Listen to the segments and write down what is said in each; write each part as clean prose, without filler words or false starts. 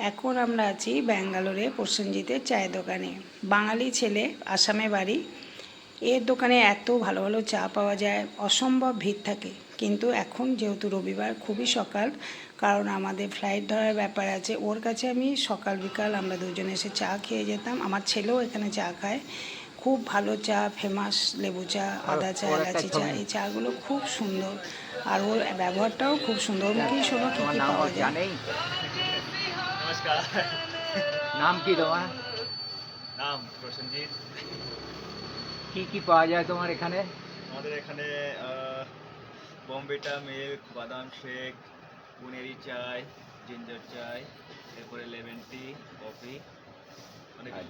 এখন আমরা আছি ব্যাঙ্গালোরে প্রসেনজিতের চায়ের দোকানে। বাঙালি ছেলে, আসামে বাড়ি। এর দোকানে এত ভালো ভালো চা পাওয়া যায়, অসম্ভব ভিড় থাকে। কিন্তু এখন যেহেতু রবিবার, খুবই সকাল, কারণ আমাদের ফ্লাইট ধরার ব্যাপার আছে। ওর কাছে আমি সকাল বিকাল আমরা দুজনে এসে চা খেয়ে যেতাম। আমার ছেলেও এখানে চা খায়। খুব ভালো চা, ফেমাস লেবু চা, আদা চা, এলাচি চা। এই চাগুলো খুব সুন্দর, আর ওর ব্যবহারটাও খুব সুন্দর। মুখেই শোনো কী কী পাওয়া যায়। नमस्कार। নাম কি তোমার? নাম প্রসেনজিৎ। কি পাওয়া যায় তোমার এখানে? আমাদের এখানে বম্বেটা মিল্ক, বাদাম শেক, পুনেরি চায়, জিঞ্জার চায়, এরপরে লেমন টি, কফি, অনেক আর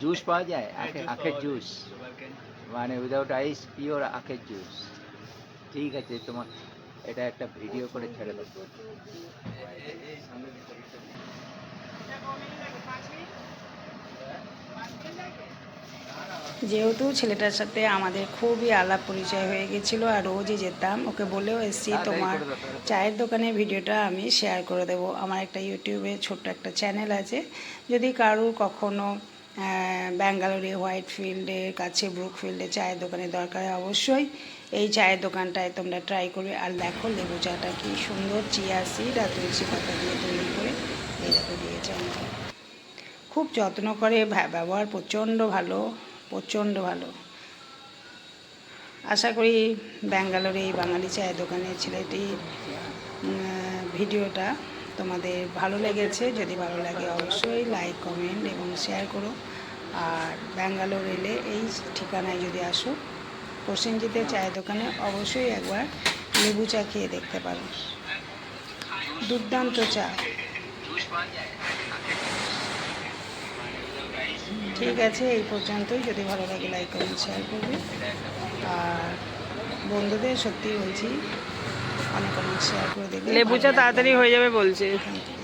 জুস পাওয়া যায়? আখের জুস, মানে উইদাউট আইস, পিওর আখের জুস। ঠিক আছে, তোমার এটা একটা ভিডিও করে ছেড়ে দেবো। যেহেতু ছেলেটার সাথে আমাদের খুবই আলাপ পরিচয় হয়ে গেছিলো, আর রোজই যেতাম, ওকে বলেও এসেছি তোমার চায়ের দোকানের ভিডিওটা আমি শেয়ার করে দেবো। আমার একটা ইউটিউবে ছোট্ট একটা চ্যানেল আছে, যদি কারুর কখনও ব্যাঙ্গালোরে হোয়াইট ফিল্ডের কাছে ব্রুকফিল্ডে চায়ের দোকানের দরকার হয়, অবশ্যই এই চায়ের দোকানটায় তোমরা ট্রাই করবে। আর দেখো লেবু চাটা কি সুন্দর, চিয়া সিড আর তুলসী পাতা দিয়ে তৈরি করে এই দেখো দিয়েছে আমাকে। খুব যত্ন করে, ব্যবহার প্রচণ্ড ভালো, প্রচণ্ড ভালো। আশা করি ব্যাঙ্গালোরে এই বাঙালি চায়ের দোকানের ছেলেটির ভিডিওটা তোমাদের ভালো লেগেছে। যদি ভালো লাগে অবশ্যই লাইক, কমেন্ট এবং শেয়ার করো। আর ব্যাঙ্গালোর এলে এই ঠিকানায় যদি আসো, প্রসেনজিতের চায়ের দোকানে অবশ্যই একবার লেবু চা খেয়ে দেখতে পারো। দুর্দান্ত চা। ঠিক আছে, এই পর্যন্তই। যদি ভালো লাগে লাইক কমেন্ট শেয়ার করবে, আর বন্ধুদের সত্যি বলছি অনেক অনেক শেয়ার করে দেবে। লেবু চা তাড়াতাড়ি হয়ে যাবে বলছে। Thank you.